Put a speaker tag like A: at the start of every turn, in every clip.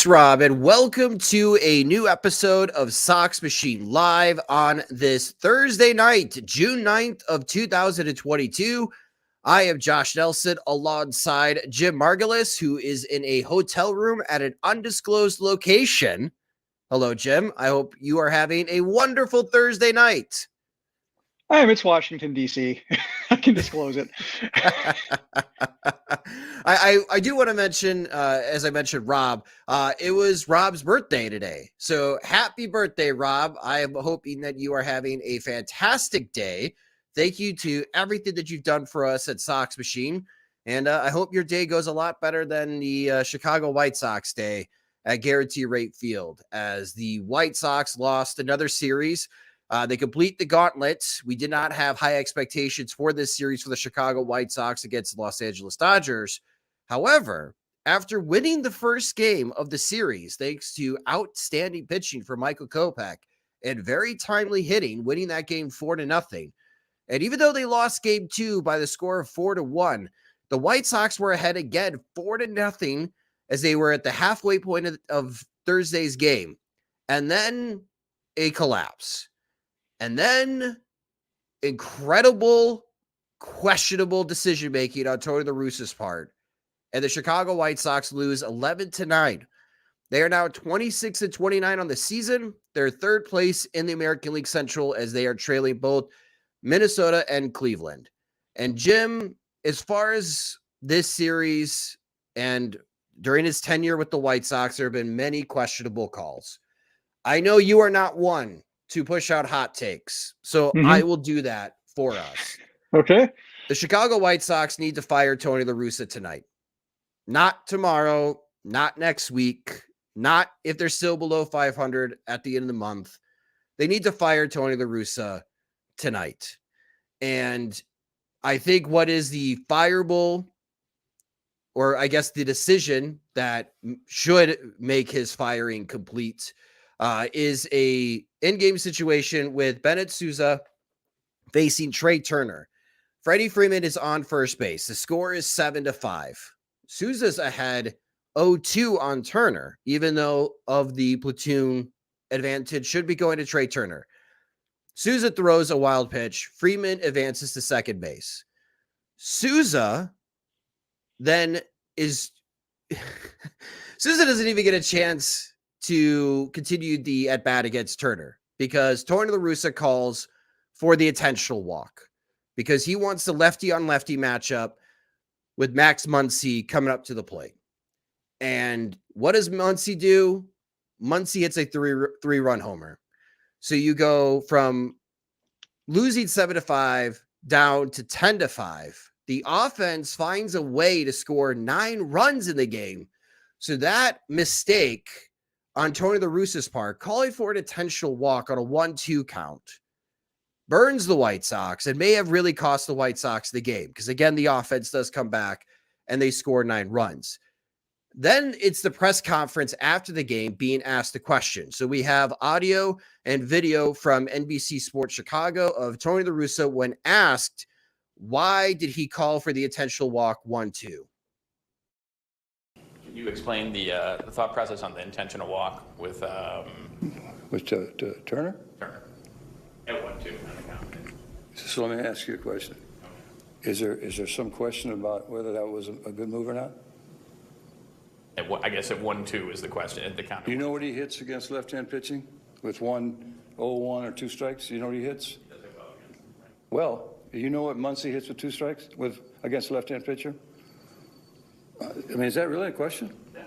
A: Thanks, Rob, and welcome to a new episode of Sox Machine live on this Thursday night, June 9th of 2022. I am Josh Nelson alongside Jim Margulis, who is in a hotel room at an undisclosed location. Hello, Jim. I hope you are having a wonderful Thursday night.
B: It's Washington, D.C. I can disclose it.
A: I do want to mention, as I mentioned, Rob, it was Rob's birthday today. So happy birthday, Rob. I am hoping that you are having a fantastic day. Thank you to everything that you've done for us at Sox Machine. And I hope your day goes a lot better than the Chicago White Sox day at Guarantee Rate Field, as the White Sox lost another series. They complete the gauntlet. We did not have high expectations for this series for the Chicago White Sox against the Los Angeles Dodgers. However, after winning the first game of the series, thanks to outstanding pitching for Michael Kopech and very timely hitting, winning that game 4-0. And even though they lost game 2 by the score of 4-1, the White Sox were ahead again 4-0 as they were at the halfway point of Thursday's game. And then a collapse. And then incredible, questionable decision-making on Tony La Russa's part. And the Chicago White Sox lose 11-9. They are now 26-29 on the season. They're third place in the American League Central as they are trailing both Minnesota and Cleveland. And Jim, as far as this series and during his tenure with the White Sox, there have been many questionable calls. I know you are not one to push out hot takes, so I will do that for us.
B: Okay.
A: The Chicago White Sox need to fire Tony La Russa tonight. Not tomorrow, not next week, not if they're still below 500 at the end of the month. They need to fire Tony La Russa tonight. And I think what is the fireable, or I guess the decision that should make his firing complete, is a in-game situation with Bennett Sousa facing Trey Turner. Freddie Freeman is on first base. The score is 7-5. Sousa's ahead 0-2 on Turner, even though of the platoon advantage should be going to Trey Turner. Sousa throws a wild pitch. Freeman advances to second base. Sousa then is Sousa doesn't even get a chance to continue the at-bat against Turner because Tony La Russa calls for the intentional walk because he wants the lefty-on-lefty matchup with Max Muncy coming up to the plate. And what does Muncy do? Muncy hits a three-run homer. So you go from losing 7-5 down to 10-5. The offense finds a way to score 9 runs in the game. So that mistake on Tony La Russa's part, calling for an intentional walk on a 1-2 count, burns the White Sox and may have really cost the White Sox the game because, again, the offense does come back and they score 9 runs. Then it's the press conference after the game being asked a question. So we have audio and video from NBC Sports Chicago of Tony La Russa when asked, why did he call for the intentional walk 1-2?
C: You explained the thought process on the intentional walk with
D: Turner?
C: Turner at 1-2 on the count.
D: So let me ask you a question. Is there some question about whether that was a good move or not?
C: I guess at 1-2 is the question at the count.
D: Do you know what he hits against left-hand pitching with 1-0-1 or 2 strikes? You know what he hits? Well, you know what Muncy hits with 2 strikes against a left-hand pitcher? I mean, is that really a question?
C: Yeah.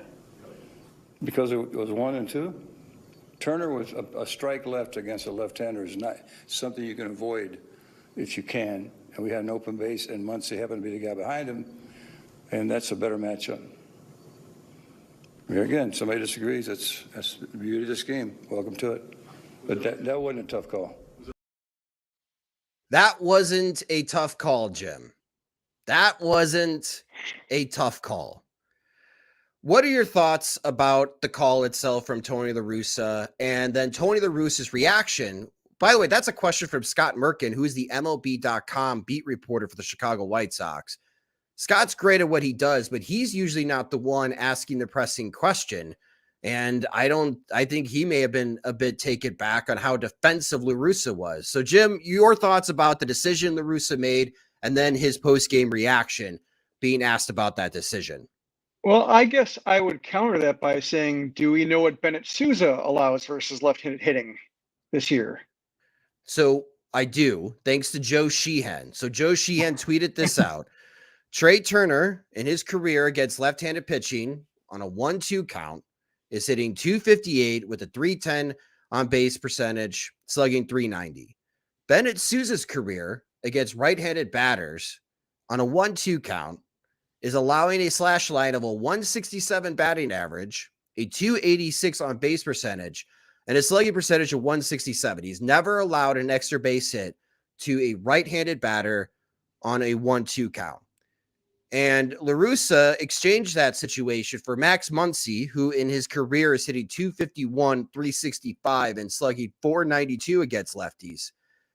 D: Because it was 1 and 2? Turner with a strike left against a left-hander is not something you can avoid if you can. And we had an open base, and Muncy happened to be the guy behind him, and that's a better matchup. Here again, somebody disagrees. That's the beauty of this game. Welcome to it. But that wasn't a tough call.
A: That wasn't a tough call, Jim. That wasn't a tough call. What are your thoughts about the call itself from Tony La Russa and then Tony La Russa's reaction? By the way, that's a question from Scott Merkin, who is the MLB.com beat reporter for the Chicago White Sox. Scott's great at what he does, but he's usually not the one asking the pressing question. And I think he may have been a bit taken back on how defensive La Russa was. So, Jim, your thoughts about the decision La Russa made and then his post-game reaction being asked about that decision.
B: Well, I guess I would counter that by saying, do we know what Bennett Sousa allows versus left-handed hitting this year?
A: So I do, thanks to Joe Sheehan. So Joe Sheehan tweeted this out. Trey Turner, in his career against left-handed pitching on a 1-2 count, is hitting .258 with a .310 on base percentage, slugging .390. Bennett Sousa's career against right-handed batters on a 1-2 count is allowing a slash line of a 167 batting average, a .286 on base percentage, and a slugging percentage of 167. He's never allowed an extra base hit to a right-handed batter on a 1-2 count. And La Russa exchanged that situation for Max Muncy, who in his career is hitting .251, .365, and slugging .492 against lefties.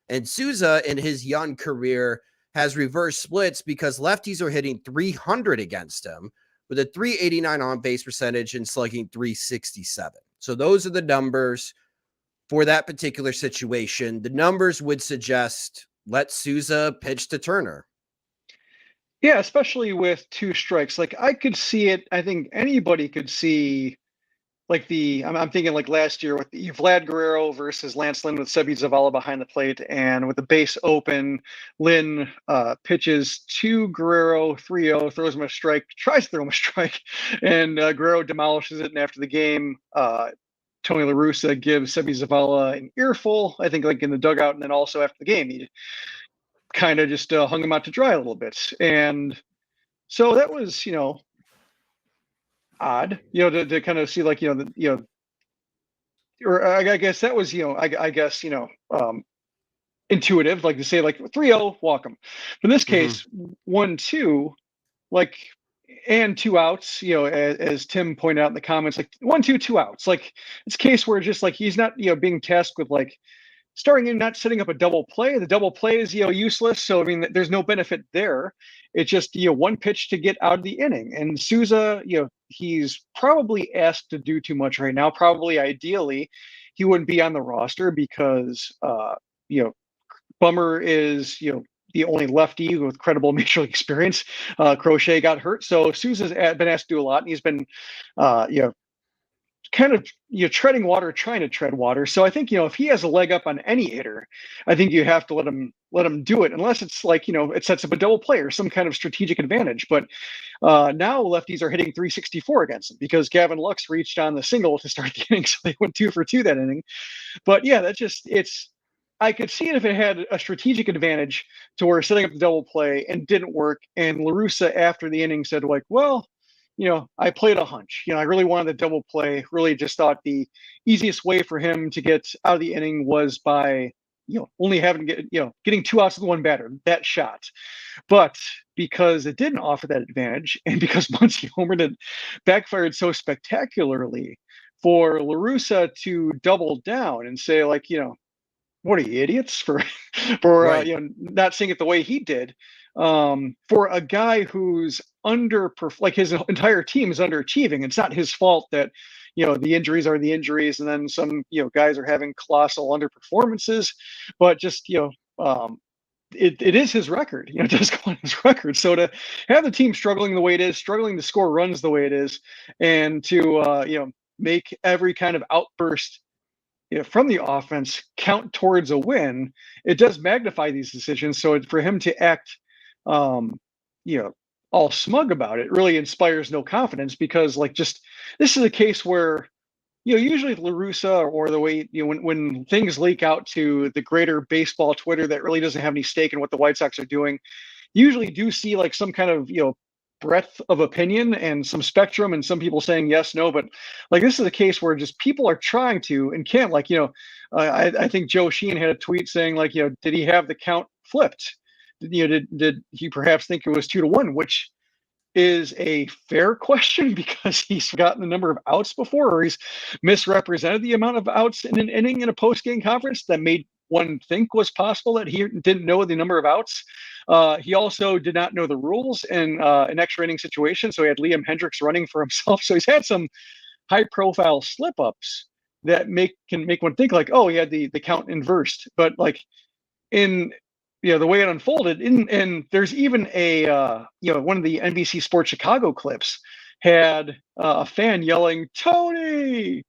A: And Sousa in his young career has reverse splits because lefties are hitting .300 against him with a .389 on base percentage and slugging .367. So those are the numbers for that particular situation. The numbers would suggest let Sousa pitch to Turner.
B: Yeah, especially with 2 strikes. Like, I could see it. I think anybody could see, like, I'm thinking like last year with the Vlad Guerrero versus Lance Lynn with Sebi Zavala behind the plate, and with the base open, Lynn pitches to Guerrero 3-0, throws him a strike, tries to throw him a strike, and Guerrero demolishes it. And after the game, Tony La Russa gives Sebi Zavala an earful, I think, like in the dugout, and then also after the game, he kind of just hung him out to dry a little bit. And so that was, odd, to kind of see, like, or I guess that was, I guess, intuitive, like to say like 3-0, walk them. But in this case, 1-2, like, and 2 outs, as Tim pointed out in the comments, like 1-2, 2 outs. Like, it's a case where just like he's not, being tasked with like starting in, not setting up a double play. The double play is, useless. So, I mean, there's no benefit there. It's just, one pitch to get out of the inning. And Sousa, he's probably asked to do too much right now. Probably ideally, he wouldn't be on the roster because, Bummer is, the only lefty with credible major league experience. Crochet got hurt. So Sousa's been asked to do a lot, and he's been, kind of treading water, trying to tread water. So I think, if he has a leg up on any hitter, I think you have to let him do it, unless it's like, it sets up a double play or some kind of strategic advantage. But now lefties are hitting .364 against him because Gavin Lux reached on the single to start the inning, so they went 2 for 2 that inning. But yeah, I could see it if it had a strategic advantage to where setting up the double play and didn't work. And La Russa after the inning said, like, well, I played a hunch. I really wanted the double play. Really just thought the easiest way for him to get out of the inning was by, only getting 2 outs with 1 batter, that shot. But because it didn't offer that advantage, and because Muncy homered it backfired so spectacularly, for La Russa to double down and say, like, what are you, idiots, for
A: Right.
B: not seeing it the way he did, for a guy who's like his entire team is underachieving. It's not his fault that the injuries are the injuries, and then some guys are having colossal underperformances, but just it is his record. It does go on his record. So to have the team struggling the way it is, struggling to score runs the way it is, and to make every kind of outburst from the offense count towards a win, it does magnify these decisions. So for him to act, all smug about it really inspires no confidence, because like, just, this is a case where, usually La Russa, or the way, when things leak out to the greater baseball Twitter that really doesn't have any stake in what the White Sox are doing, you usually do see like some kind of, breadth of opinion and some spectrum, and some people saying yes, no. But like, this is a case where just people are trying to and can't, like, I think Joe Sheehan had a tweet saying, like, did he have the count flipped? Did he perhaps think it was 2-1, which is a fair question, because he's forgotten the number of outs before, or he's misrepresented the amount of outs in an inning in a post-game conference that made one think was possible that he didn't know the number of outs. He also did not know the rules in an extra inning situation, so he had Liam Hendricks running for himself. So he's had some high profile slip ups that can make one think like, oh, he had the count inversed. But like in the way it unfolded, and there's even a one of the NBC Sports Chicago clips had a fan yelling, Tony,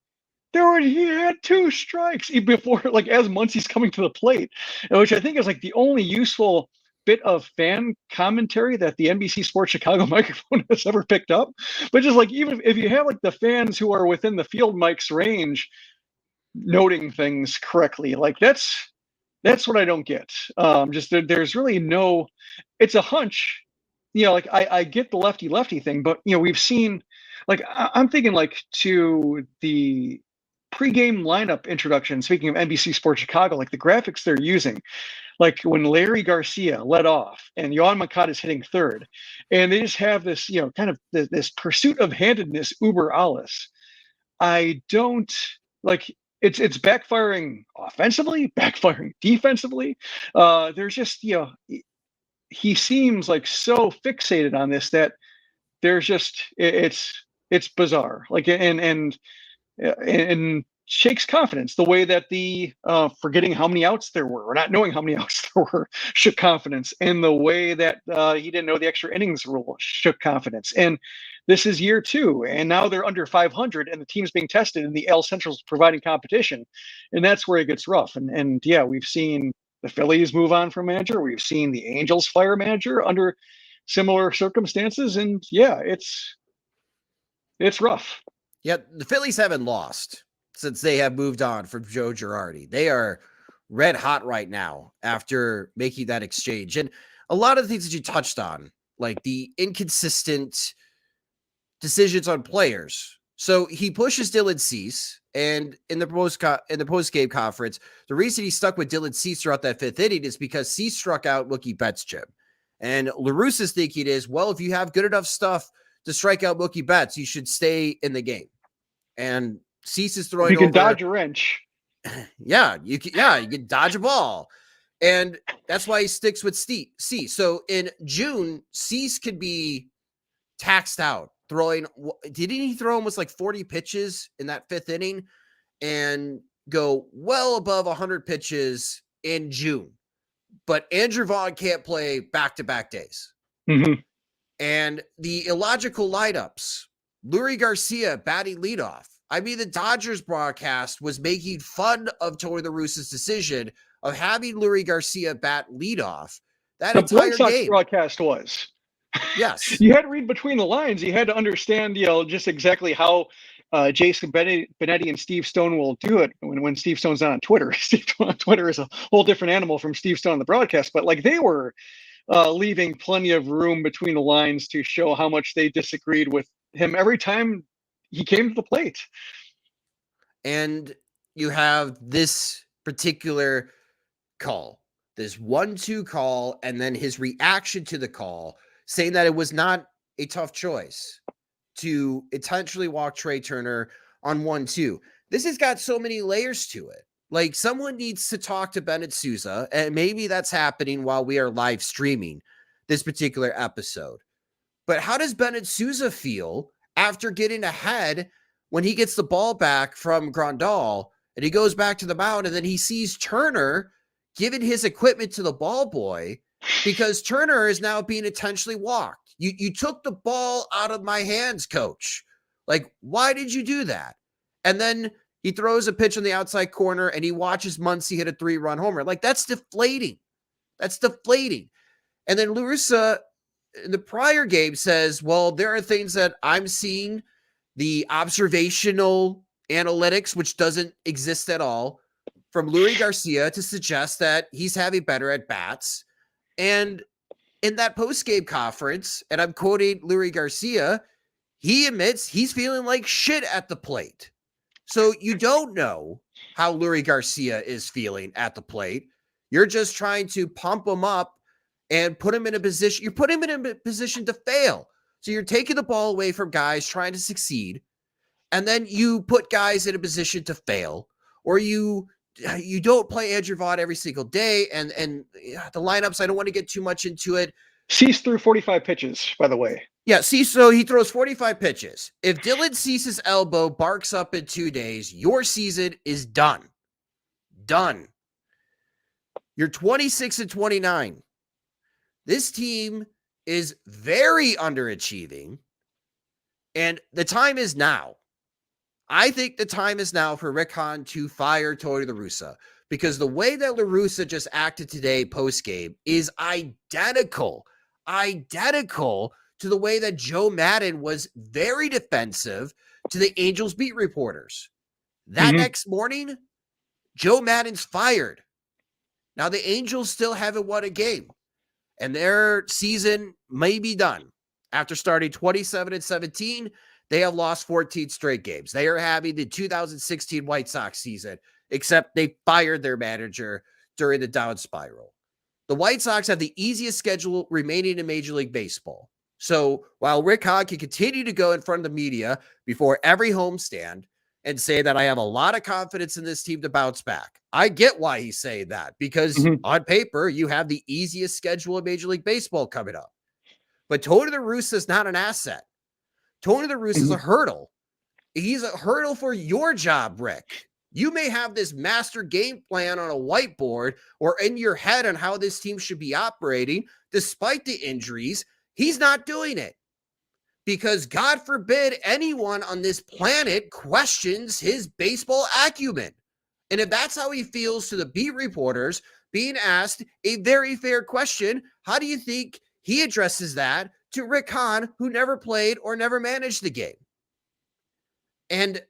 B: he had 2 strikes before, like, as Muncy's coming to the plate, which I think is like the only useful bit of fan commentary that the NBC Sports Chicago microphone has ever picked up. But just like, even if you have like the fans who are within the field mic's range noting things correctly, like that's what I don't get. Just there's really no, it's a hunch. Like I get the lefty thing, but we've seen, like I'm thinking like to the pregame lineup introduction. Speaking of NBC Sports Chicago, like the graphics they're using, like when Larry Garcia led off and Yohan Moncada is hitting third, and they just have this, kind of this pursuit of handedness uber alles. I don't like. It's backfiring offensively, backfiring defensively. There's just, he seems like so fixated on this that there's just, it's bizarre. Like, and shakes confidence the way that the forgetting how many outs there were, or not knowing how many outs there were, shook confidence, and the way that he didn't know the extra innings rule shook confidence. And this is year 2, and now they're under 500, and the team's being tested, and the AL Central's providing competition, and that's where it gets rough. And yeah, we've seen the Phillies move on from manager. We've seen the Angels fire manager under similar circumstances, and yeah, it's rough.
A: Yeah, the Phillies haven't lost since they have moved on from Joe Girardi. They are red hot right now after making that exchange. And a lot of the things that you touched on, like the inconsistent decisions on players. So he pushes Dylan Cease, and in the post-game conference, the reason he stuck with Dylan Cease throughout that 5th inning is because Cease struck out Mookie Betts, Jim. And La Russa's thinking is, well, if you have good enough stuff to strike out Mookie Betts, you should stay in the game. And Cease is throwing.
B: You can dodge a wrench.
A: Yeah, you can dodge a ball. And that's why he sticks with Cease. So in June, Cease could be taxed out throwing. Didn't he throw almost like 40 pitches in that 5th inning and go well above 100 pitches in June? But Andrew Vaughn can't play back-to-back days.
B: Mm-hmm.
A: And the illogical lineups, Lurie Garcia batting leadoff. I mean, the Dodgers broadcast was making fun of Tony La Russa's decision of having Lurie Garcia bat leadoff that entire
B: White Sox
A: game.
B: Broadcast was.
A: Yes.
B: You had to read between the lines. You had to understand, just exactly how Jason Benetti and Steve Stone will do it when Steve Stone's not on Twitter. Steve Stone on Twitter is a whole different animal from Steve Stone on the broadcast. But like, they were leaving plenty of room between the lines to show how much they disagreed with him every time he came to the plate.
A: And you have this particular call, this 1-2 call, and then his reaction to the call, saying that it was not a tough choice to intentionally walk Trey Turner on 1-2. This has got so many layers to it. Like, someone needs to talk to Bennett Sousa, and maybe that's happening while we are live streaming this particular episode. But how does Bennett Sousa feel after getting ahead when he gets the ball back from Grandal and he goes back to the mound, and then he sees Turner giving his equipment to the ball boy because Turner is now being intentionally walked? You took the ball out of my hands, coach. Like, why did you do that? And then he throws a pitch on the outside corner and he watches Muncy hit a 3-run homer. Like, that's deflating. That's deflating. And then La Russa in the prior game says, well, there are things that I'm seeing, the observational analytics, which doesn't exist at all, from Lurie Garcia to suggest that he's having better at bats. And in that post-game conference, and I'm quoting Lurie Garcia, he admits he's feeling like shit at the plate. So you don't know how Lurie Garcia is feeling at the plate. You're just trying to pump him up and put him in a position. You're putting him in a position to fail. So you're taking the ball away from guys trying to succeed. And then you put guys in a position to fail, or you don't play Andrew Vaughn every single day. And the lineups, I don't want to get too much into it,
B: Cease threw 45 pitches, by the way.
A: Yeah, so he throws 45 pitches. If Dylan Cease's elbow barks up in 2 days, your season is done. Done. You're 26-29. This team is very underachieving, and the time is now. I think the time is now for Rick Hahn to fire Tony La Russa, because the way that La Russa just acted today post-game is identical to the way that Joe Madden was very defensive to the Angels beat reporters. That next morning, Joe Madden's fired. Now, the Angels still haven't won a game, and their season may be done. After starting 27-17, they have lost 14 straight games. They are having the 2016 White Sox season, except they fired their manager during the down spiral. The White Sox have the easiest schedule remaining in Major League Baseball. So while Rick Hahn can continue to go in front of the media before every homestand and say that I have a lot of confidence in this team to bounce back, I get why he's saying that, because on paper, you have the easiest schedule in Major League Baseball coming up. But Tony La Russa is not an asset. Tony La Russa is a hurdle. He's a hurdle for your job, Rick. You may have this master game plan on a whiteboard or in your head on how this team should be operating, despite the injuries. He's not doing it, because God forbid anyone on this planet questions his baseball acumen. And if that's how he feels to the beat reporters being asked a very fair question, how do you think he addresses that to Rick Hahn, who never played or never managed the game? And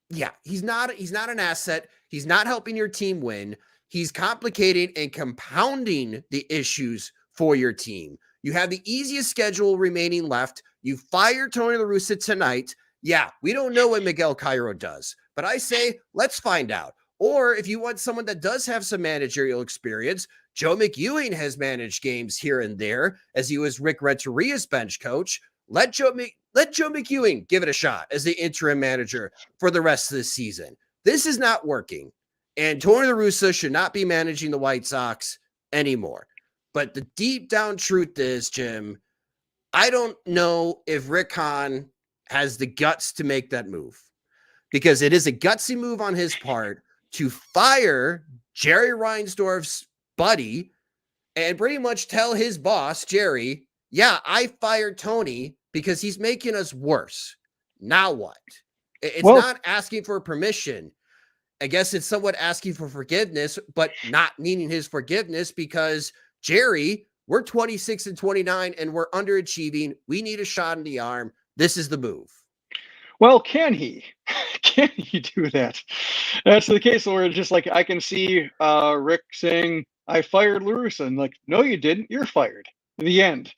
A: yeah, he's not an asset. He's not helping your team win. He's complicating and compounding the issues for your team. You have the easiest schedule remaining left. You fire Tony La Russa tonight. Yeah, we don't know what Miguel Cairo does, but I say, let's find out. Or if you want someone that does have some managerial experience, Joe McEwing has managed games here and there as he was Rick Renteria's bench coach. Let Joe McEwing give it a shot as the interim manager for the rest of the season. This is not working, and Tony La Russa should not be managing the White Sox anymore. But the deep down truth is, Jim, I don't know if Rick Hahn has the guts to make that move, because it is a gutsy move on his part to fire Jerry Reinsdorf's buddy and pretty much tell his boss, Jerry, yeah, I fired Tony because he's making us worse. Now what? It's not asking for permission. I guess it's somewhat asking for forgiveness, but not needing his forgiveness, because Jerry, we're 26-29 and we're underachieving. We need a shot in the arm. This is the move.
B: Well, can he? Can he do that? That's the case where it's just like, I can see Rick saying, I fired La Russa, and like, no, you didn't. You're fired. The end.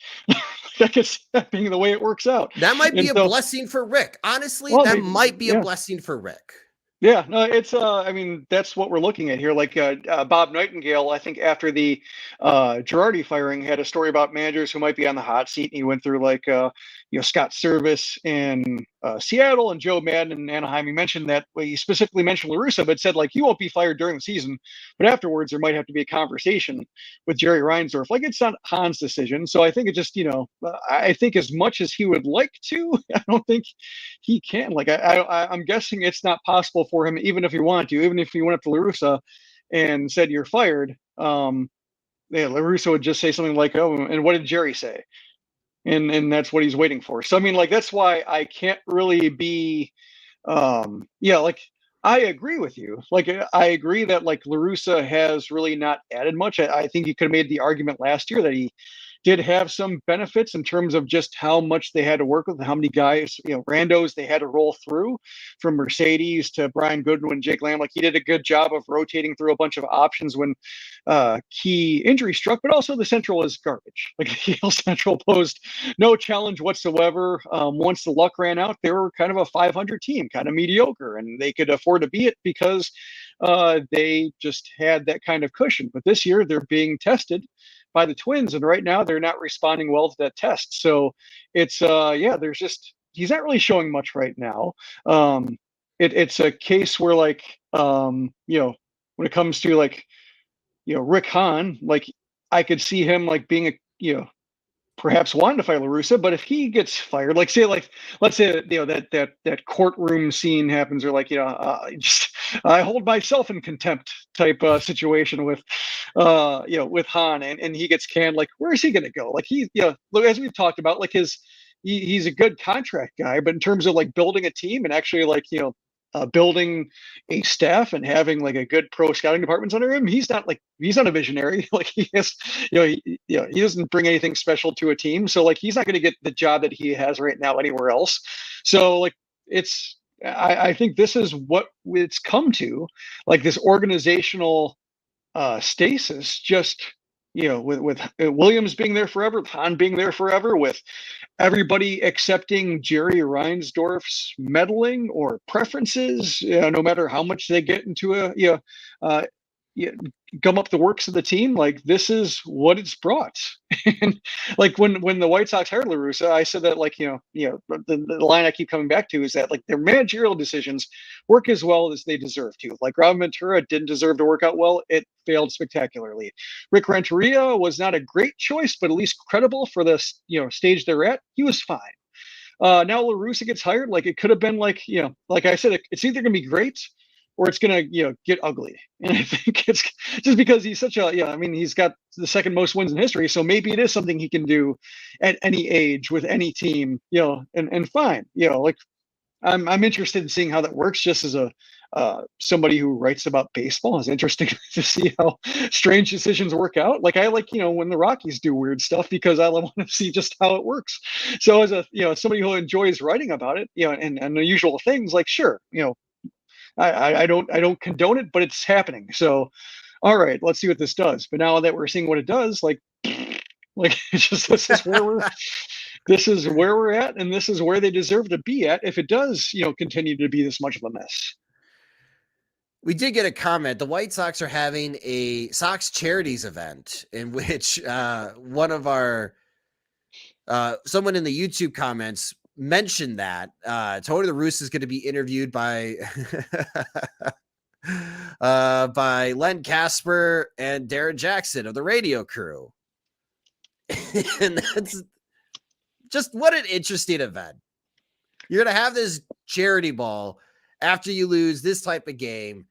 B: I can see that being the way it works out.
A: That might be a blessing for Rick. Honestly, that might be a blessing for Rick.
B: Yeah, no, it's I mean, that's what we're looking at here. Like Bob Nightingale, I think after the Girardi firing, had a story about managers who might be on the hot seat, and he went through like Scott Service in Seattle and Joe Madden in Anaheim. He mentioned that, well, he specifically mentioned La Russa, but said like he won't be fired during the season, but afterwards there might have to be a conversation with Jerry Reinsdorf. Like, it's not Hahn's decision, so I think it just I think as much as he would like to, I don't think he can. Like I'm guessing it's not possible for him, even if he wanted to, even if he went up to La Russa and said you're fired. La Russa would just say something like, "Oh, and what did Jerry say?" And that's what he's waiting for. So I mean, like, that's why I can't really be, like, I agree with you. Like, I agree that like La Russa has really not added much. I think you could have made the argument last year that he did have some benefits in terms of just how much they had to work with, how many guys, randos they had to roll through, from Mercedes to Brian Goodwin, Jake Lamb. Like, he did a good job of rotating through a bunch of options when key injury struck, but also the Central is garbage. Like, the AL Central posed no challenge whatsoever. Once the luck ran out, they were kind of a 500 team, kind of mediocre, and they could afford to be it because they just had that kind of cushion. But this year they're being tested by the Twins, and right now they're not responding well to that test. So it's there's just, he's not really showing much right now. It's a case where like when it comes to like Rick Hahn, like I could see him like being perhaps wanted to fire La Russa, but if he gets fired, let's say, that courtroom scene happens, or just I hold myself in contempt type situation with, with Han, and he gets canned. Like, where is he going to go? Like, look, as we've talked about, like he's a good contract guy, but in terms of like building a team and actually building a staff and having like a good pro scouting departments under him, he's not a visionary. Like he has, he doesn't bring anything special to a team. So like he's not going to get the job that he has right now anywhere else. So like I think this is what it's come to, like this organizational stasis. Just with Williams being there forever, with Han being there forever, with everybody accepting Jerry Reinsdorf's meddling or preferences, no matter how much they get into uh, gum up the works of the team. Like, this is what it's brought. And like when the White Sox hired La Russa, I said that the line I keep coming back to is that like their managerial decisions work as well as they deserve to. Like Robin Ventura didn't deserve to work out well; it failed spectacularly. Rick Renteria was not a great choice, but at least credible for the stage they're at. He was fine. Now La Russa gets hired. Like, it could have been like I said, it's either going to be great or it's going to get ugly. And I think it's just because he's such a he's got the second most wins in history, so maybe it is something he can do at any age with any team. And fine. Like, I'm interested in seeing how that works. Just as a somebody who writes about baseball, it's interesting to see how strange decisions work out. Like, I like when the Rockies do weird stuff, because I want to see just how it works. So as a somebody who enjoys writing about it, and unusual things, like, sure, I don't condone it, but it's happening. So, all right, let's see what this does. But now that we're seeing what it does, like it's just this is where we're at, and this is where they deserve to be at if it does continue to be this much of a mess.
A: We did get a comment. The White Sox are having a Sox charities event in which one of our someone in the YouTube comments mentioned that Tony La Russa is going to be interviewed by by Len Casper and Darren Jackson of the radio crew. And that's just, what an interesting event. You're going to have this charity ball after you lose this type of game,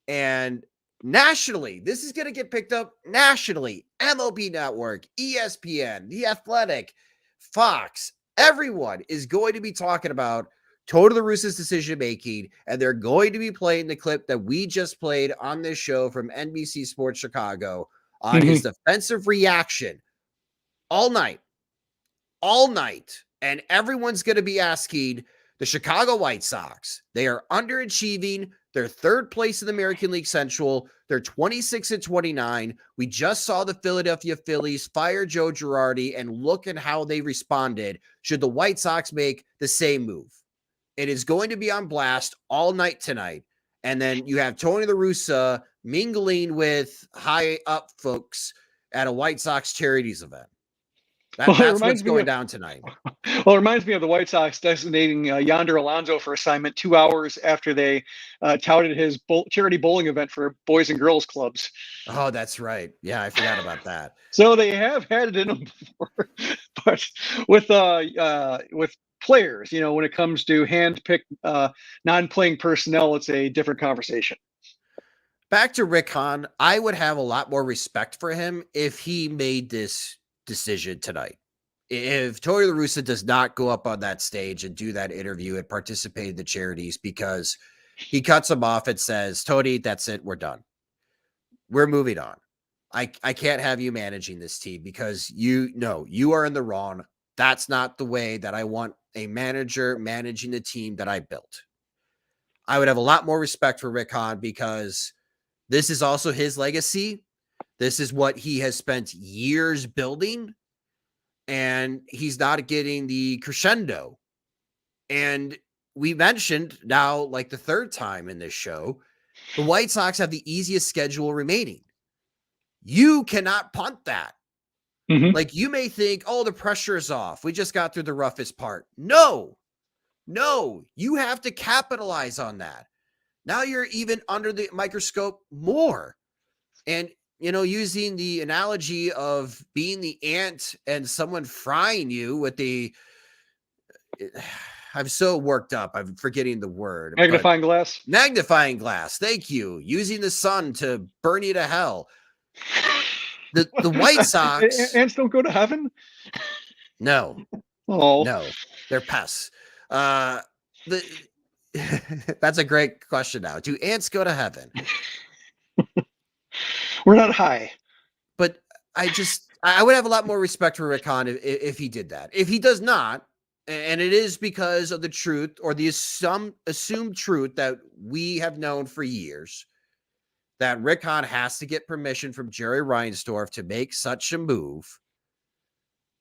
A: and nationally, this is going to get picked up nationally. MLB Network, ESPN, The Athletic, Fox, everyone is going to be talking about Tony La Russa's decision making, and they're going to be playing the clip that we just played on this show from NBC Sports Chicago on his defensive reaction all night. And everyone's going to be asking the Chicago White Sox. They are underachieving. They're third place in the American League Central. They're 26-29. We just saw the Philadelphia Phillies fire Joe Girardi, and look at how they responded should the White Sox make the same move. It is going to be on blast all night tonight. And then you have Tony La Russa mingling with high up folks at a White Sox charities event. That's what's going down tonight.
B: Well, it reminds me of the White Sox designating Yonder Alonso for assignment 2 hours after they touted his charity bowling event for boys and girls clubs.
A: Oh, that's right. Yeah, I forgot about that.
B: So they have had it in them before, but with players, when it comes to hand-picked non-playing personnel, it's a different conversation.
A: Back to Rick Hahn, I would have a lot more respect for him if he made this decision tonight. If Tony La Russa does not go up on that stage and do that interview and participate in the charities, because he cuts him off and says, Tony, that's it. We're done. We're moving on. I can't have you managing this team, because you are in the wrong. That's not the way that I want a manager managing the team that I built. I would have a lot more respect for Rick Hahn, because this is also his legacy. This is what he has spent years building, and he's not getting the crescendo. And we mentioned now, like the third time in this show, the White Sox have the easiest schedule remaining. You cannot punt that. Like, you may think, oh, the pressure is off. We just got through the roughest part. No, you have to capitalize on that. Now you're even under the microscope more. And using the analogy of being the ant and someone frying you with I'm so worked up. I'm forgetting the word.
B: Magnifying glass.
A: Magnifying glass. Thank you. Using the sun to burn you to hell. The White Sox.
B: Ants don't go to heaven?
A: No.
B: Oh.
A: No. They're pests. That's a great question now. Do ants go to heaven?
B: We're not high.
A: But I would have a lot more respect for Rick Hahn if he did that. If he does not, and it is because of the truth or the assumed truth that we have known for years, that Rick Hahn has to get permission from Jerry Reinsdorf to make such a move,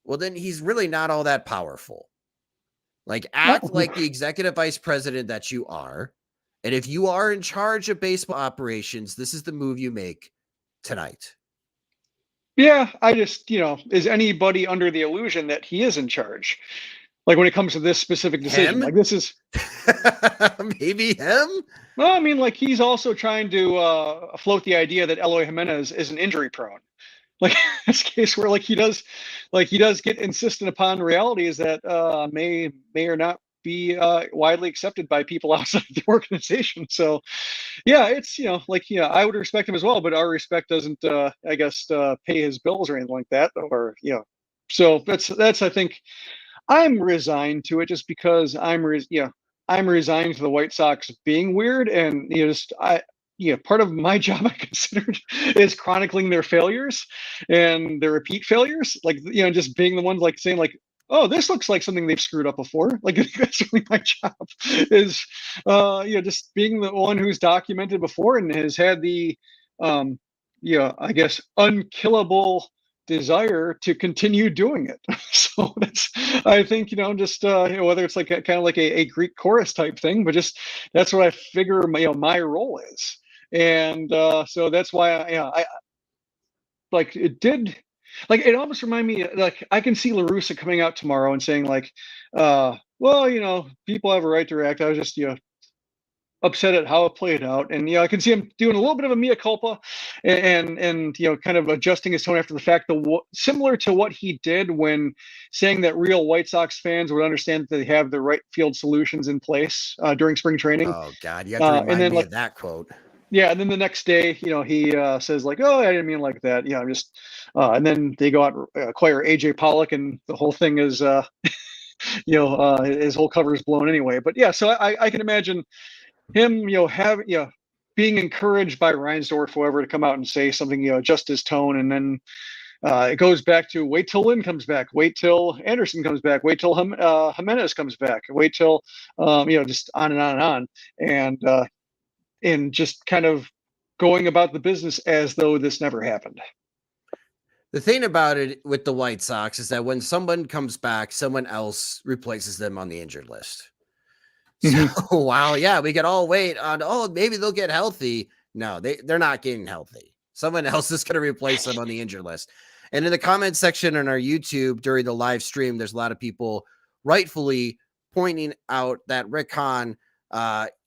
A: well, then he's really not all that powerful. Like, act like the executive vice president that you are. And if you are in charge of baseball operations, this is the move you make tonight.
B: Yeah, I just, is anybody under the illusion that he is in charge? Like when it comes to this specific decision, like this is
A: maybe him.
B: Well, I mean, like he's also trying to float the idea that Eloy Jimenez isn't injury prone. Like this case where he does get insistent upon realities that may or not be widely accepted by people outside the organization. So yeah, it's I would respect him as well, but our respect doesn't I guess pay his bills or anything like that, or so that's I think I'm resigned to it just because I'm resigned to the White Sox being weird, and part of my job I considered is chronicling their failures and their repeat failures, just being the ones saying oh, this looks like something they've screwed up before. Like that's really my job is just being the one who's documented before and has had the I guess unkillable desire to continue doing it. So that's, I think, just whether it's kind of like a Greek chorus type thing, but just that's what I figure my role is. And so that's why I it did, it almost reminded me, I can see La Russa coming out tomorrow and saying well, people have a right to react. I was just upset at how it played out, and I can see him doing a little bit of a mea culpa, and kind of adjusting his tone after the fact, similar to what he did when saying that real White Sox fans would understand that they have the right field solutions in place during spring training.
A: Oh God, you have to remind me of that quote.
B: Yeah, and then the next day, he says oh, I didn't mean like that. I'm just, and then they go out and acquire AJ Pollock, and the whole thing is, his whole cover is blown anyway. But yeah, so I can imagine him, being encouraged by Reinsdorf, whoever, to come out and say something, adjust his tone, and then it goes back to wait till Lynn comes back, wait till Anderson comes back, wait till Jimenez comes back, wait till just on and on and on, and just kind of going about the business as though this never happened.
A: The thing about it with the White Sox is that when someone comes back, someone else replaces them on the injured list. So while, yeah, we could all wait on, maybe they'll get healthy. No, they're not getting healthy. Someone else is going to replace them on the injured list. And in the comment section on our YouTube during the live stream, there's a lot of people rightfully pointing out that Rick Hahn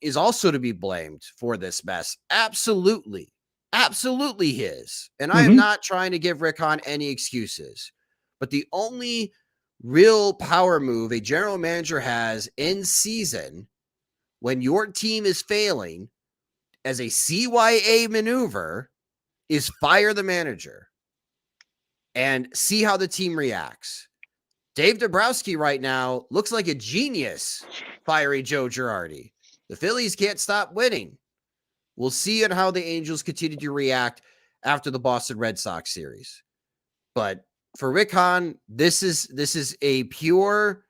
A: is also to be blamed for this mess. Absolutely. Absolutely his. And I am not trying to give Rick Hahn any excuses. But the only real power move a general manager has in season when your team is failing as a CYA maneuver is fire the manager and see how the team reacts. Dave Dombrowski right now looks like a genius firing Joe Girardi. The Phillies can't stop winning. We'll see on how the Angels continue to react after the Boston Red Sox series. But for Rick Hahn, this is a pure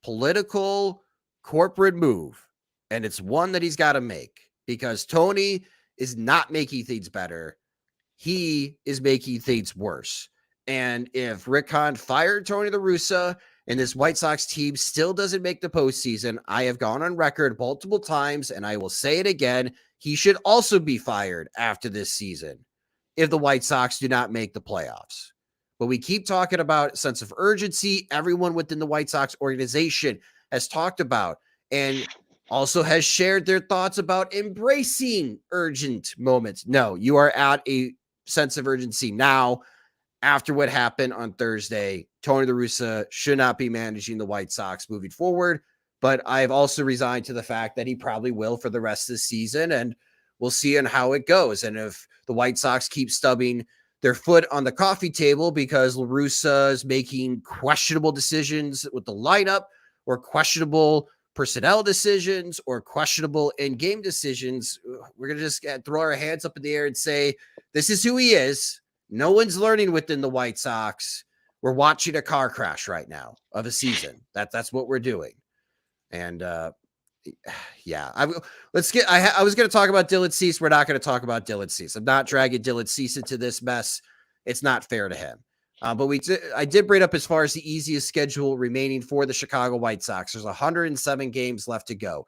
A: political corporate move, and it's one that he's got to make because Tony is not making things better. He is making things worse. And if Rick Hahn fired Tony La Russa and this White Sox team still doesn't make the postseason, I have gone on record multiple times, and I will say it again, he should also be fired after this season if the White Sox do not make the playoffs. But we keep talking about sense of urgency. Everyone within the White Sox organization has talked about and also has shared their thoughts about embracing urgent moments. No, you are at a sense of urgency now after what happened on Thursday. Tony La Russa should not be managing the White Sox moving forward, but I've also resigned to the fact that he probably will for the rest of the season, and we'll see on how it goes. And if the White Sox keep stubbing their foot on the coffee table because La Russa is making questionable decisions with the lineup, or questionable personnel decisions, or questionable in-game decisions, we're going to just throw our hands up in the air and say, this is who he is. No one's learning within the White Sox. We're watching a car crash right now of a season. That's what we're doing. And yeah, I was going to talk about Dylan Cease. We're not going to talk about Dylan Cease. I'm not dragging Dylan Cease into this mess. It's not fair to him. But I did bring up as far as the easiest schedule remaining for the Chicago White Sox. There's 107 games left to go.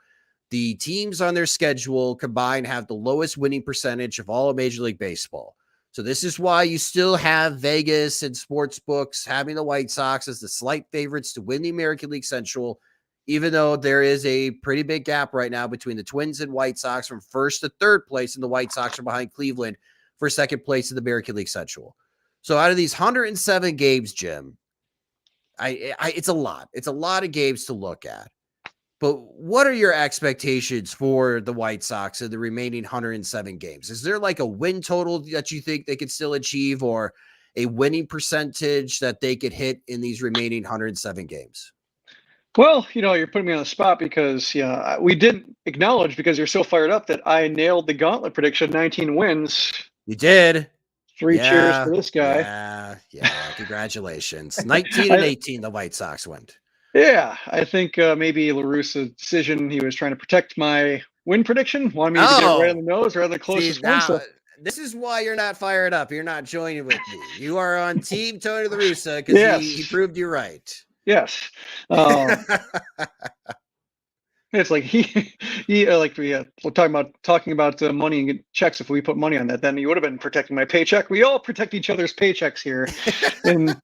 A: The teams on their schedule combined have the lowest winning percentage of all of Major League Baseball. So this is why you still have Vegas and sports books having the White Sox as the slight favorites to win the American League Central, even though there is a pretty big gap right now between the Twins and White Sox from first to third place, and the White Sox are behind Cleveland for second place in the American League Central. So out of these 107 games, Jim, it's a lot. It's a lot of games to look at. But what are your expectations for the White Sox in the remaining 107 games? Is there like a win total that you think they could still achieve, or a winning percentage that they could hit in these remaining 107 games?
B: Well, you're putting me on the spot because we didn't acknowledge, because you're so fired up, that I nailed the gauntlet prediction, 19 wins.
A: You did.
B: Three cheers for this guy.
A: Yeah. Congratulations. 19 and 18, the White Sox went.
B: Yeah, I think maybe La Russa's decision, he was trying to protect my win prediction, wanted me to get it right on the nose rather than closest one. So
A: this is why you're not fired up. You're not joining with me. You are on team Tony La Russa because he proved you right.
B: Yes. It's like we're talking about money and checks. If we put money on that, then you would have been protecting my paycheck. We all protect each other's paychecks here. And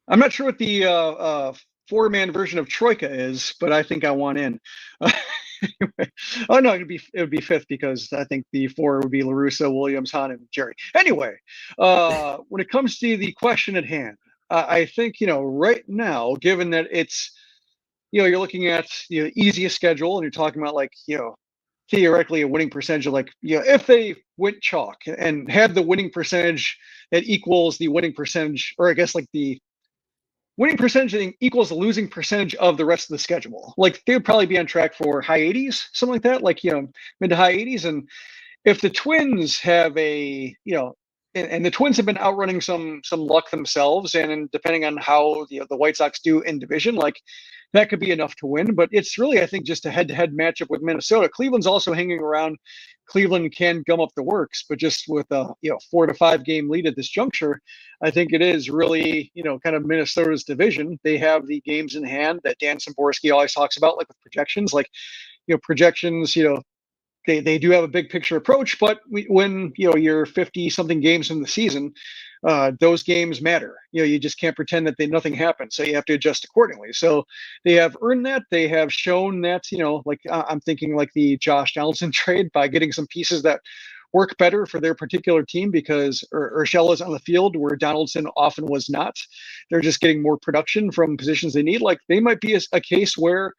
B: I'm not sure what the four-man version of Troika is, but I think I want in. Anyway. Oh no, it would be fifth, because I think the four would be La Russa, Williams, Hahn, and Jerry. Anyway, when it comes to the question at hand, I think right now, given that it's you're looking at the easiest schedule, and you're talking about theoretically a winning percentage of if they went chalk and had the winning percentage that equals the winning percentage, or I guess the winning percentage that equals the losing percentage of the rest of the schedule. They would probably be on track for high 80s, something like that, mid to high 80s. And if the Twins have and the Twins have been outrunning some luck themselves, and depending on how the White Sox do in division, that could be enough to win. But it's really, I think, just a head-to-head matchup with Minnesota. Cleveland's also hanging around. Cleveland can gum up the works, but just with a 4 to 5 game lead at this juncture, I think it is really kind of Minnesota's division. They have the games in hand that Dan Szymborski always talks about, with projections. Projections, they do have a big picture approach, but when you're 50 something games in the season, those games matter. You just can't pretend that nothing happened, so you have to adjust accordingly. So they have earned that. They have shown that I'm thinking the Josh Donaldson trade, by getting some pieces that work better for their particular team, because Urshela's on the field where Donaldson often was not. They're just getting more production from positions they need. They might be a case where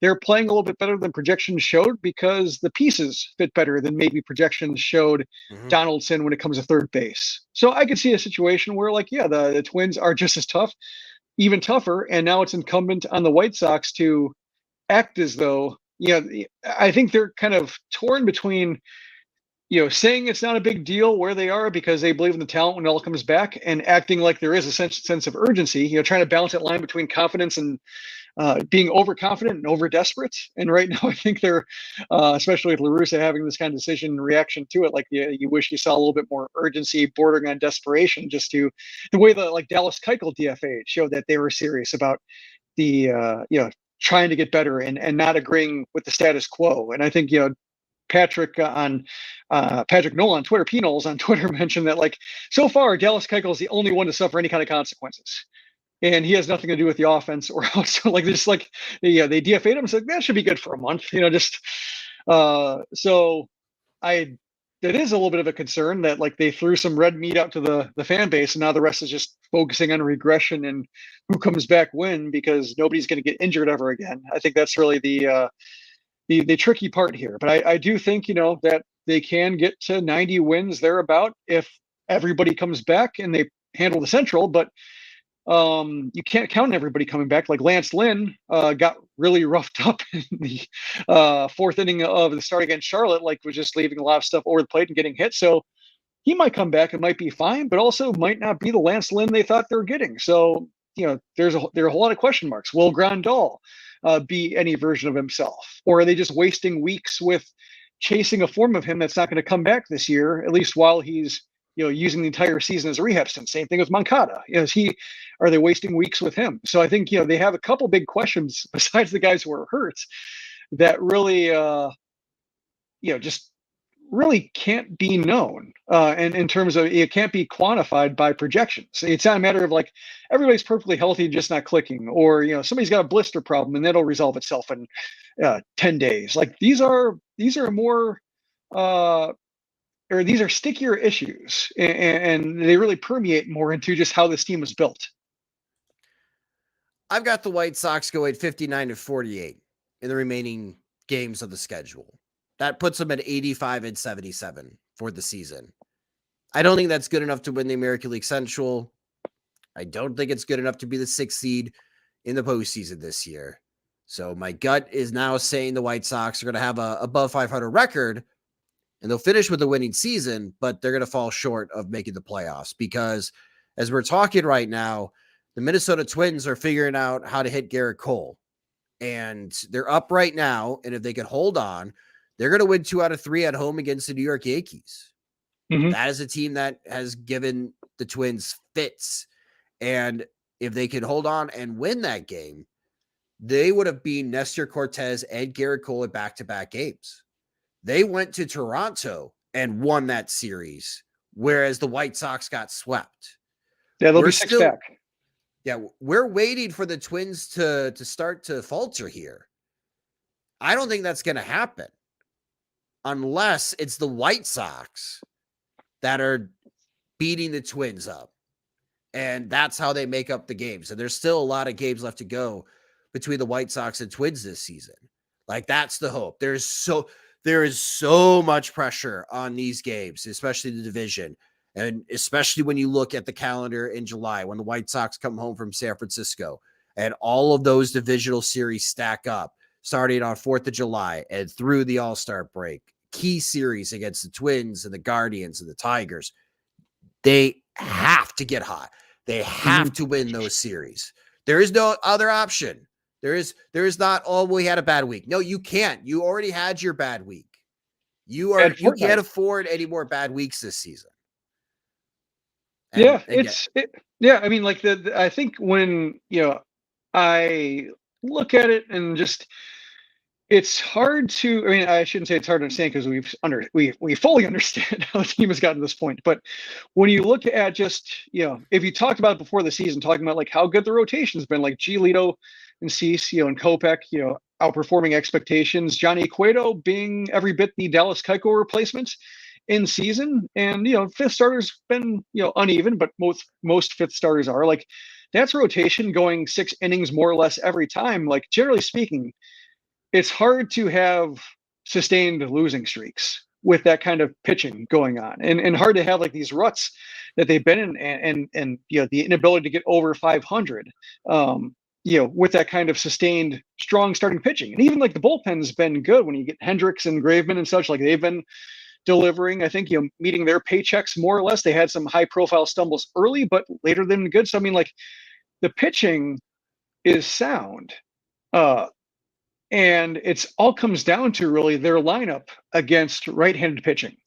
B: they're playing a little bit better than projections showed, because the pieces fit better than maybe projections showed Donaldson when it comes to third base. So I could see a situation where the Twins are just as tough, even tougher. And now it's incumbent on the White Sox to act as though, I think they're kind of torn between, saying it's not a big deal where they are because they believe in the talent when it all comes back, and acting like there is a sense of urgency, trying to balance that line between confidence and being overconfident and over desperate. And right now, I think they're, especially with La Russa having this kind of decision reaction to it, you wish you saw a little bit more urgency, bordering on desperation, just to the way the Dallas Keuchel DFA showed that they were serious about the trying to get better and not agreeing with the status quo. And I think Patrick Nolan on Twitter, P-Knowles on Twitter, mentioned that so far Dallas Keuchel is the only one to suffer any kind of consequences. And he has nothing to do with the offense or else. They DFA'd him. So that should be good for a month, So I that is a little bit of a concern that like they threw some red meat out to the fan base, and now the rest is just focusing on regression and who comes back when, because nobody's going to get injured ever again. I think that's really the tricky part here. But I do think, that they can get to 90 wins thereabout if everybody comes back and they handle the Central. But you can't count on everybody coming back. Like Lance Lynn got really roughed up in the fourth inning of the start against Charlotte, like was just leaving a lot of stuff over the plate and getting hit. So he might come back and might be fine, but also might not be the Lance Lynn they thought they were getting. So, there are a whole lot of question marks. Will Grandal be any version of himself? Or are they just wasting weeks with chasing a form of him that's not going to come back this year, at least while he's using the entire season as a rehab stint? Same thing with Moncada. Are they wasting weeks with him? So I think they have a couple big questions besides the guys who are hurt that really just really can't be known, and in terms of it can't be quantified by projections. It's not a matter of like everybody's perfectly healthy just not clicking, or somebody's got a blister problem and that'll resolve itself in 10 days. Like these are more or these are stickier issues, and they really permeate more into just how this team was built.
A: I've got the White Sox going 59-48 in the remaining games of the schedule. That puts them at 85-77 for the season. I don't think that's good enough to win the American League Central. I don't think it's good enough to be the 6th seed in the postseason this year. So my gut is now saying the White Sox are going to have a above 500 record, and they'll finish with a winning season, but they're going to fall short of making the playoffs because, as we're talking right now, the Minnesota Twins are figuring out how to hit Garrett Cole. And they're up right now, and if they can hold on, they're going to win 2 out of 3 at home against the New York Yankees.
B: Mm-hmm.
A: That is a team that has given the Twins fits. And if they can hold on and win that game, they would have beaten Nestor Cortez and Garrett Cole at back-to-back games. They went to Toronto and won that series, whereas the White Sox got swept.
B: Yeah, they'll be 6 back.
A: Yeah, we're waiting for the Twins to start to falter here. I don't think that's going to happen unless it's the White Sox that are beating the Twins up. And that's how they make up the games. And there's still a lot of games left to go between the White Sox and Twins this season. Like, that's the hope. There is so much pressure on these games, especially the division. And especially when you look at the calendar in July, when the White Sox come home from San Francisco and all of those divisional series stack up, starting on 4th of July and through the All-Star break, key series against the Twins and the Guardians and the Tigers. They have to get hot. They have to win those series. There is no other option. There is not, we had a bad week. No, you can't. You already had your bad week. You can't afford any more bad weeks this season.
B: I mean, like I think when, I look at it and just, it's hard to, I mean, I shouldn't say it's hard to understand because we fully understand how the team has gotten to this point. But when you look at just, if you talked about it before the season, talking about like how good the rotation's been, like Giolito and Cease, and Kopech, outperforming expectations, Johnny Cueto being every bit the Dallas Keuchel replacement in season, and fifth starters been uneven, but most fifth starters are like, that's rotation going 6 innings more or less every time. Like, generally speaking, it's hard to have sustained losing streaks with that kind of pitching going on, and hard to have like these ruts that they've been in, and the inability to get over 500 with that kind of sustained strong starting pitching. And even like the bullpen's been good when you get Hendricks and Graveman and such, like they've been delivering, I think, meeting their paychecks more or less. They had some high profile stumbles early, but later they've been good. So I mean, like, the pitching is sound. And it's all comes down to really their lineup against right-handed pitching.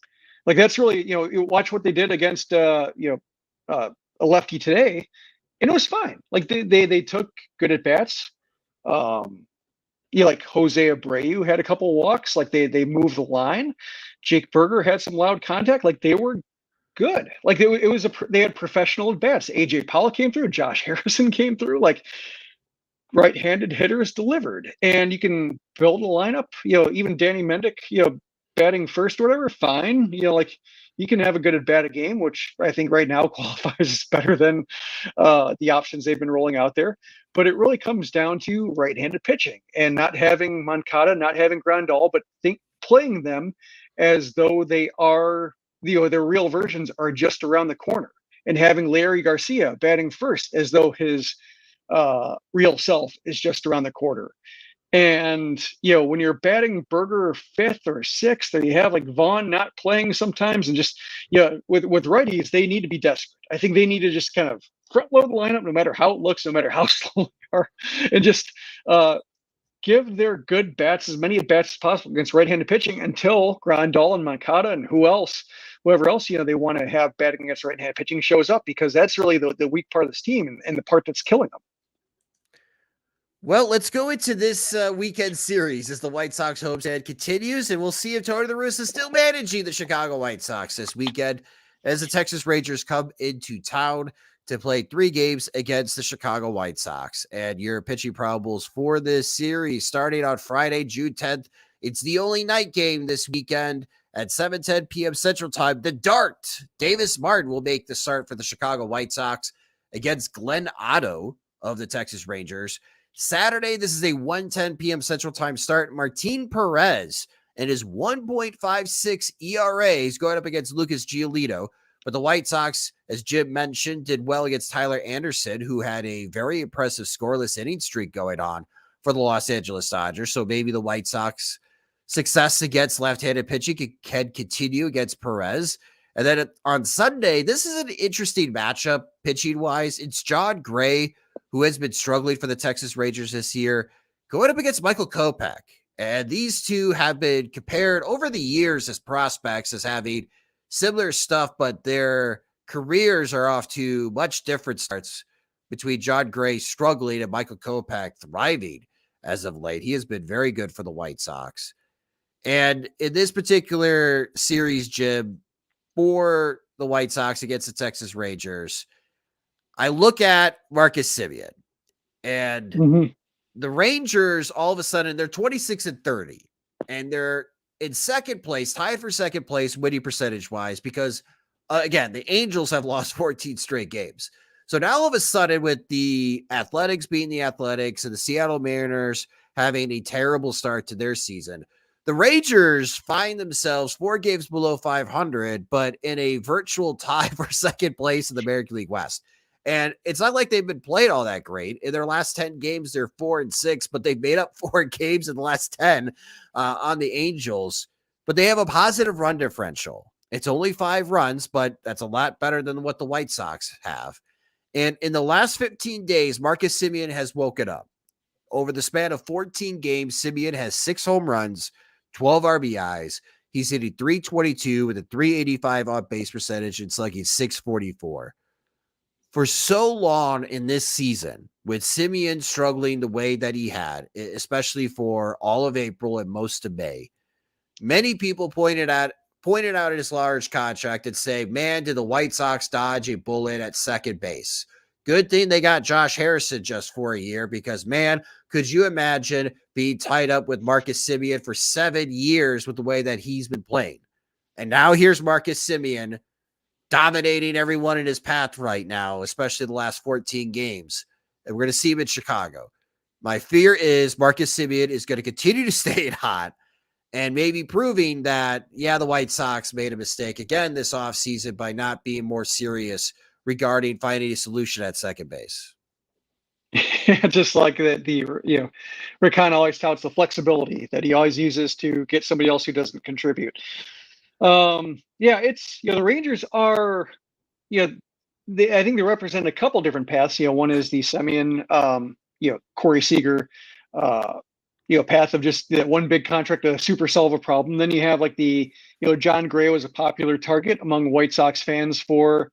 B: Like, that's really, you watch what they did against a lefty today, and it was fine. Like, they took good at bats. Like Jose Abreu had a couple walks. Like, they moved the line. Jake Berger had some loud contact. Like, they were good. Like, they had professional at bats. AJ Pollock came through. Josh Harrison came through. Like, right-handed hitters delivered, and you can build a lineup. Even Danny Mendick, batting first or whatever, fine. Like you can have a good at bat a game, which I think right now qualifies as better than the options they've been rolling out there. But it really comes down to right-handed pitching and not having Moncada, not having Grandal, but playing them as though they are, their real versions are just around the corner, and having Larry Garcia batting first as though his real self is just around the corner. And when you're batting Berger fifth or sixth, or you have like Vaughn not playing sometimes, and just with righties, they need to be desperate. I think they need to just kind of front load the lineup, no matter how it looks, no matter how slow they are, and just give their good bats as many at bats as possible against right-handed pitching until Grandal and Moncada and whoever else they want to have batting against right-handed pitching shows up, because that's really the weak part of this team and the part that's killing them.
A: Well, let's go into this weekend series as the White Sox homestand continues, and we'll see if Tony La Russa is still managing the Chicago White Sox this weekend as the Texas Rangers come into town to play 3 games against the Chicago White Sox. And your pitching probables for this series starting on Friday, June 10th. It's the only night game this weekend at 7:10 p.m. Central Time. The Dart, Davis Martin, will make the start for the Chicago White Sox against Glenn Otto of the Texas Rangers. Saturday, this is a 1:10 p.m. Central Time start. Martin Perez and his 1.56 ERA is going up against Lucas Giolito. But the White Sox, as Jim mentioned, did well against Tyler Anderson, who had a very impressive scoreless inning streak going on for the Los Angeles Dodgers. So maybe the White Sox success against left-handed pitching can continue against Perez. And then on Sunday, this is an interesting matchup pitching-wise. It's John Gray, who has been struggling for the Texas Rangers this year, going up against Michael Kopech. And these two have been compared over the years as prospects as having similar stuff, but their careers are off to much different starts, between John Gray struggling and Michael Kopech thriving as of late. He has been very good for the White Sox. And in this particular series, Jim, for the White Sox against the Texas Rangers, I look at Marcus Semien, and the Rangers, all of a sudden, they're 26-30, and they're in second place, tied for second place, winning percentage-wise, because, again, the Angels have lost 14 straight games. So now, all of a sudden, with the Athletics being the Athletics and the Seattle Mariners having a terrible start to their season, the Rangers find themselves 4 games below 500, but in a virtual tie for second place in the American League West. And it's not like they've been playing all that great. In their last 10 games, they're 4-6, but they've made up 4 games in the last 10 on the Angels. But they have a positive run differential. It's only 5 runs, but that's a lot better than what the White Sox have. And in the last 15 days, Marcus Semien has woken up. Over the span of 14 games, Semien has 6 home runs, 12 RBIs. He's hitting .322 with a .385 on-base percentage and slugging .644. For so long in this season, with Semien struggling the way that he had, especially for all of April and most of May, many people pointed out his large contract and say, man, did the White Sox dodge a bullet at second base? Good thing they got Josh Harrison just for a year, because, man, could you imagine being tied up with Marcus Semien for 7 years with the way that he's been playing? And now here's Marcus Semien dominating everyone in his path right now, especially the last 14 games. And we're going to see him in Chicago. My fear is Marcus Semien is going to continue to stay hot and maybe proving that, yeah, the White Sox made a mistake again this offseason by not being more serious regarding finding a solution at second base.
B: Just like Rickon always touts the flexibility that he always uses to get somebody else who doesn't contribute. It's the Rangers are, I think they represent a couple different paths. One is the Semien, Corey Seager, path of just that one big contract to super solve a problem. Then you have like John Gray was a popular target among White Sox fans for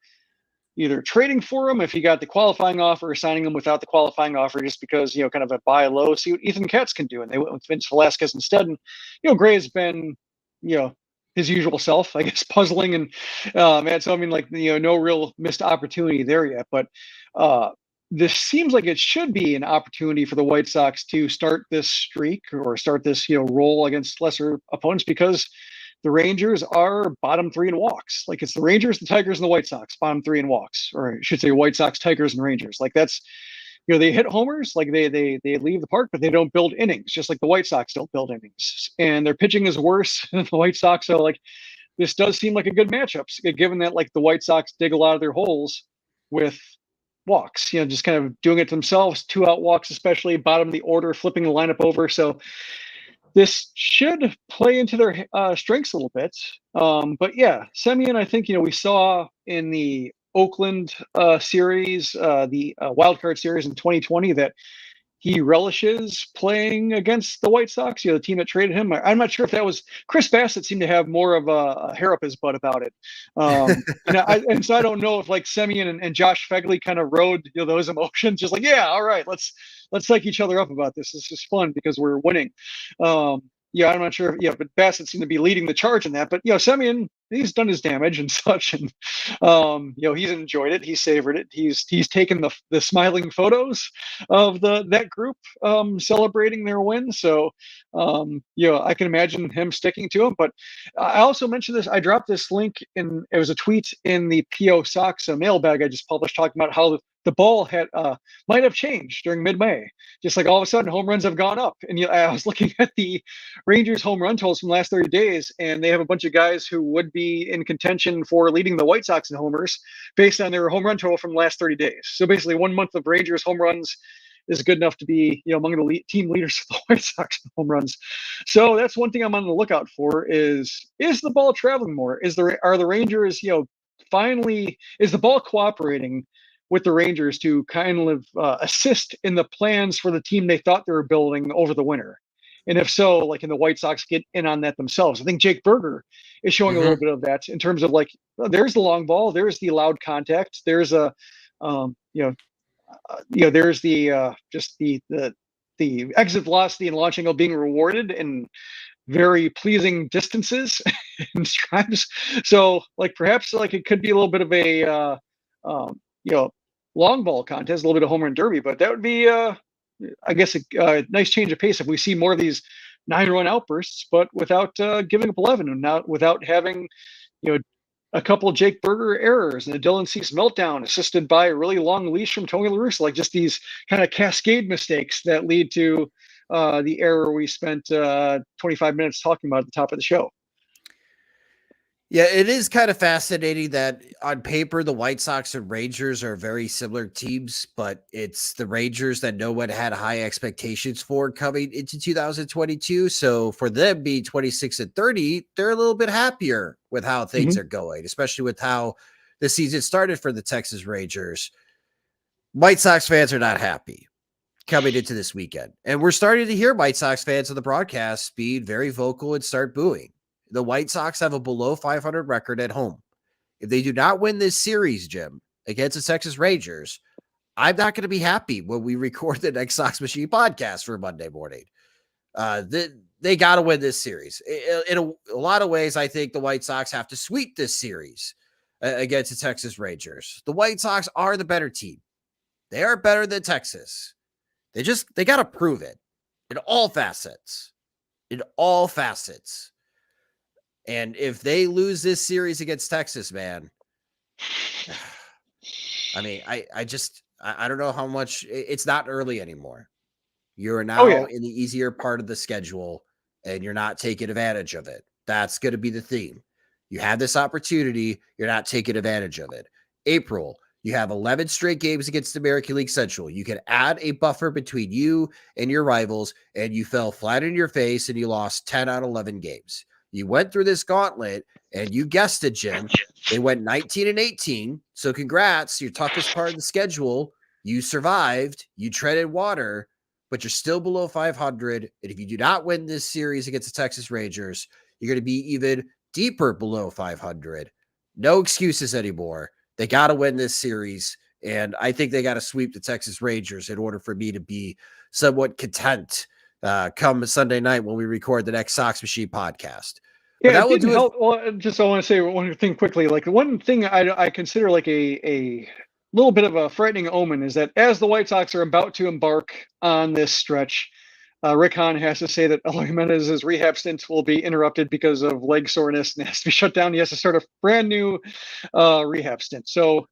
B: either trading for him if he got the qualifying offer, or signing him without the qualifying offer, just because, kind of a buy low, see what Ethan Katz can do. And they went with Vince Velasquez instead. And, Gray has been, his usual self, I guess, puzzling and so I mean, no real missed opportunity there yet. But this seems like it should be an opportunity for the White Sox to start this streak, or start this roll against lesser opponents, because the Rangers are bottom 3 in walks. Like it's the Rangers, the Tigers, and the White Sox, bottom 3 in walks, or I should say White Sox, Tigers, and Rangers. Like that's, they hit homers, like they leave the park, but they don't build innings, just like the White Sox don't build innings. And their pitching is worse than the White Sox. So like this does seem like a good matchup, given that like the White Sox dig a lot of their holes with walks, just kind of doing it themselves, 2-out walks, especially bottom of the order, flipping the lineup over. So this should play into their strengths a little bit. But yeah, Semien, I think, we saw in the Oakland series, the wild card series in 2020, that he relishes playing against the White Sox, the team that traded him. I'm not sure if that was Chris Bassett seemed to have more of a hair up his butt about it. And so I don't know if like Semien and Josh Fegley kind of rode those emotions, just like, yeah, all right, let's psych each other up about this. This is fun because we're winning. I'm not sure. But Bassett seemed to be leading the charge in that. But Semien, he's done his damage and such, and he's enjoyed it. He savored it. He's taken the smiling photos of that group celebrating their win. So I can imagine him sticking to him. But I also mentioned this. I dropped this link in. It was a tweet in the PO Sox mailbag I just published, talking about how the ball had might have changed during mid-May. Just like all of a sudden, home runs have gone up. And I was looking at the Rangers home run totals from the last 30 days, and they have a bunch of guys who would be in contention for leading the White Sox in homers based on their home run total from the last 30 days. So basically, 1 month of Rangers home runs is good enough to be, among the team leaders for the White Sox in home runs. So that's one thing I'm on the lookout for: is the ball traveling more? Are the Rangers, finally, is the ball cooperating with the Rangers to kind of assist in the plans for the team they thought they were building over the winter? And if so, like, can the White Sox get in on that themselves? I think Jake Berger is showing a little bit of that in terms of like, there's the long ball, there's the loud contact, there's there's the just the exit velocity and launch angle being rewarded in very pleasing distances and strides. So like perhaps like it could be a little bit of a long ball contest, a little bit of home run derby, but that would be I guess a nice change of pace if we see more of these 9-run outbursts, but without giving up 11, and not without having a couple of Jake Berger errors and a Dylan Cease meltdown assisted by a really long leash from Tony La Russa, like just these kind of cascade mistakes that lead to the error we spent 25 minutes talking about at the top of the show.
A: Yeah, it is kind of fascinating that on paper, the White Sox and Rangers are very similar teams, but it's the Rangers that no one had high expectations for coming into 2022. So for them being 26-30, they're a little bit happier with how things are going, especially with how the season started for the Texas Rangers. White Sox fans are not happy coming into this weekend. And we're starting to hear White Sox fans on the broadcast being very vocal and start booing. The White Sox have a below 500 record at home. If they do not win this series, Jim, against the Texas Rangers, I'm not going to be happy when we record the next Sox Machine podcast for Monday morning. They got to win this series. In a lot of ways, I think the White Sox have to sweep this series against the Texas Rangers. The White Sox are the better team. They are better than Texas. They got to prove it in all facets. In all facets. And if they lose this series against Texas, man, I mean, I don't know how much. It's not early anymore. You're now in the easier part of the schedule, and you're not taking advantage of it. That's going to be the theme. You have this opportunity. You're not taking advantage of it. April, you have 11 straight games against the American League Central. You can add a buffer between you and your rivals, and you fell flat in your face, and you lost 10 out of 11 games. You went through this gauntlet, and you guessed it, Jim. They went 19-18. So congrats, your toughest part of the schedule. You survived. You treaded water, but you're still below 500. And if you do not win this series against the Texas Rangers, you're going to be even deeper below 500. No excuses anymore. They got to win this series, and I think they got to sweep the Texas Rangers in order for me to be somewhat content come Sunday night when we record the next Sox Machine podcast.
B: Yeah, that didn't help. Well, just I want to say one thing quickly. Like one thing I consider like a little bit of a frightening omen is that as the White Sox are about to embark on this stretch, Rick Hahn has to say that Eloy Jimenez's rehab stint will be interrupted because of leg soreness and has to be shut down. He has to start a brand new rehab stint. So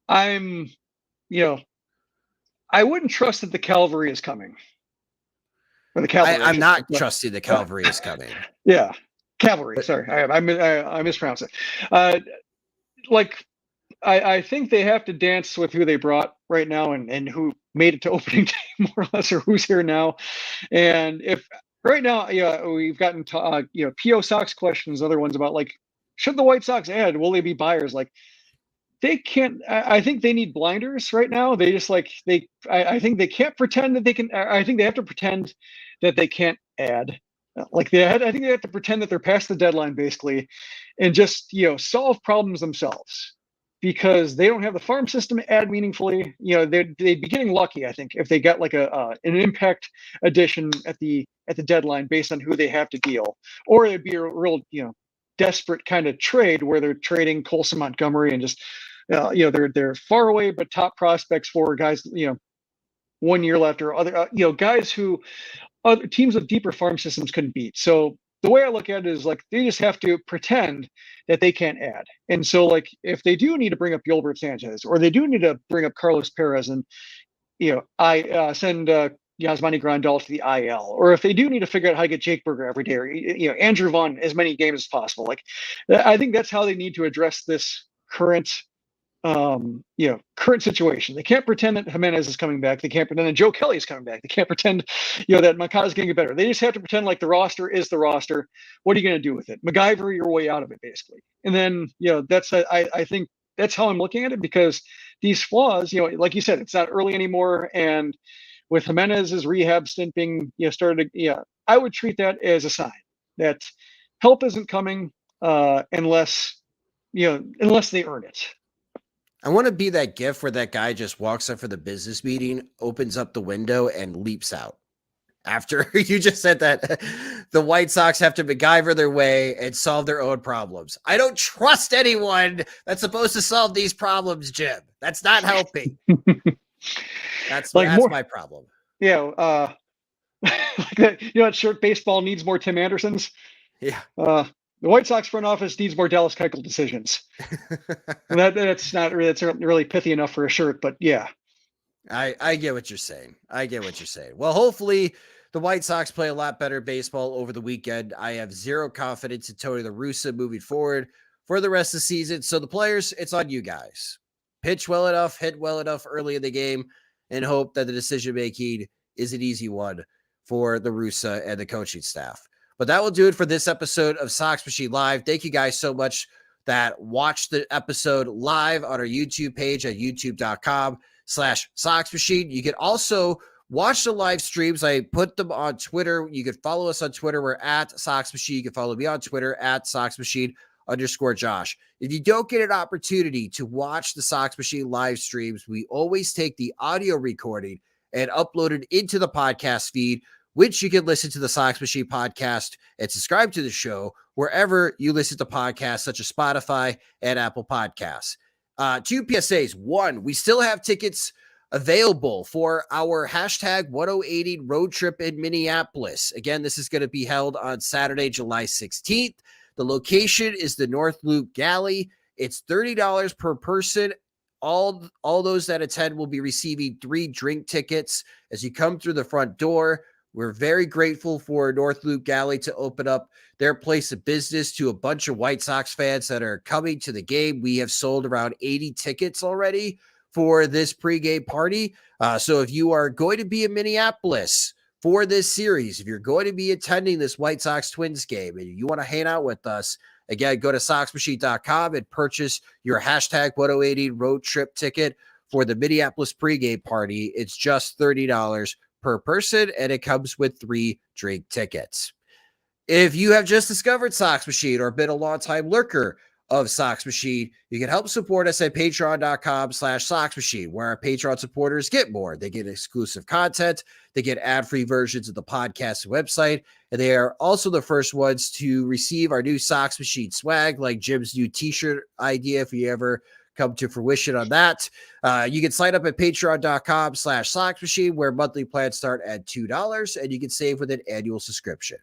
B: I'm, I wouldn't trust that the cavalry is coming. Or the cavalry.
A: I'm not trusting the cavalry is coming.
B: Yeah, cavalry. Sorry, I mispronounced it. I think they have to dance with who they brought right now and who made it to opening day, more or less, or who's here now. And if right now, we've gotten PO Sox questions, other ones about should the White Sox add? Will they be buyers? They can't. I think they need blinders right now. They just I think they can't pretend that they can. I think they have to pretend that they can't add. I think they have to pretend that they're past the deadline, basically, and just solve problems themselves, because they don't have the farm system to add meaningfully. They'd be getting lucky, I think, if they got an impact addition at the deadline based on who they have to deal, or it'd be a real desperate kind of trade where they're trading Colson Montgomery and just they're far away but top prospects for guys 1 year left, or other guys who other teams with deeper farm systems couldn't beat. So the way I look at it is they just have to pretend that they can't add. And so if they do need to bring up Gilbert Sanchez, or they do need to bring up Carlos Perez, and I send Yasmani Grandal to the IL, or if they do need to figure out how to get Jake Berger every day, or Andrew Vaughn as many games as possible, I think that's how they need to address this current current situation. They can't pretend that Jimenez is coming back. They can't pretend that Joe Kelly is coming back. They can't pretend that Makata is going to get better. They just have to pretend like the roster is the roster. What are you going to do with it? MacGyver your way out of it, basically. And then that's I think that's how I'm looking at it, because these flaws, like you said, it's not early anymore. And with Jimenez's rehab stint being started, I would treat that as a sign that help isn't coming unless they earn it.
A: I want to be that gif where that guy just walks up for the business meeting, opens up the window, and leaps out. After you just said that the White Sox have to MacGyver their way and solve their own problems. I don't trust anyone that's supposed to solve these problems, Jim. That's not helping. That's my problem.
B: Yeah. That shirt, baseball needs more Tim Andersons.
A: Yeah.
B: The White Sox front office needs more Dallas Keuchel decisions. That's really pithy enough for a shirt, but yeah.
A: I get what you're saying. Well, hopefully the White Sox play a lot better baseball over the weekend. I have zero confidence in Tony La Russa moving forward for the rest of the season. So the players, it's on you guys. Pitch well enough, hit well enough early in the game, and hope that the decision-making is an easy one for the Russa and the coaching staff. But that will do it for this episode of Sox Machine Live. Thank you guys so much that watched the episode live on our YouTube page at youtube.com/Sox Machine. You can also watch the live streams. I put them on Twitter. You can follow us on Twitter. We're at Sox Machine. You can follow me on Twitter at Sox Machine_Josh. If you don't get an opportunity to watch the Sox Machine live streams, we always take the audio recording and upload it into the podcast feed, which you can listen to the Sox Machine podcast and subscribe to the show wherever you listen to podcasts, such as Spotify and Apple Podcasts. 2 PSAs. One, we still have tickets available for our hashtag 1080 road trip in Minneapolis. Again, this is going to be held on Saturday, July 16th. The location is the North Loop Galley. It's $30 per person. All those that attend will be receiving 3 drink tickets as you come through the front door. We're very grateful for North Loop Galley to open up their place of business to a bunch of White Sox fans that are coming to the game. We have sold around 80 tickets already for this pregame party. So if you are going to be in Minneapolis for this series, if you're going to be attending this White Sox Twins game and you want to hang out with us, again, go to soxmachine.com and purchase your hashtag 1080 road trip ticket for the Minneapolis pregame party. It's just $30 per person, and it comes with 3 drink tickets. If you have just discovered Sox Machine or been a longtime lurker of Sox Machine, you can help support us at patreon.com/Sox Machine, where our Patreon supporters get more. They get exclusive content, they get ad-free versions of the podcast website, and they are also the first ones to receive our new Sox Machine swag, like Jim's new t-shirt idea. If you ever come to fruition on that. You can sign up at patreon.com/Sox Machine, where monthly plans start at $2, and you can save with an annual subscription.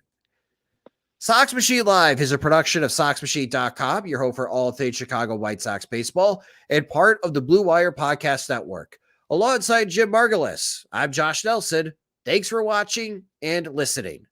A: Sox Machine Live is a production of SoxMachine.com, your home for all things Chicago White Sox baseball, and part of the Blue Wire Podcast Network. Alongside Jim Margulis, I'm Josh Nelson. Thanks for watching and listening.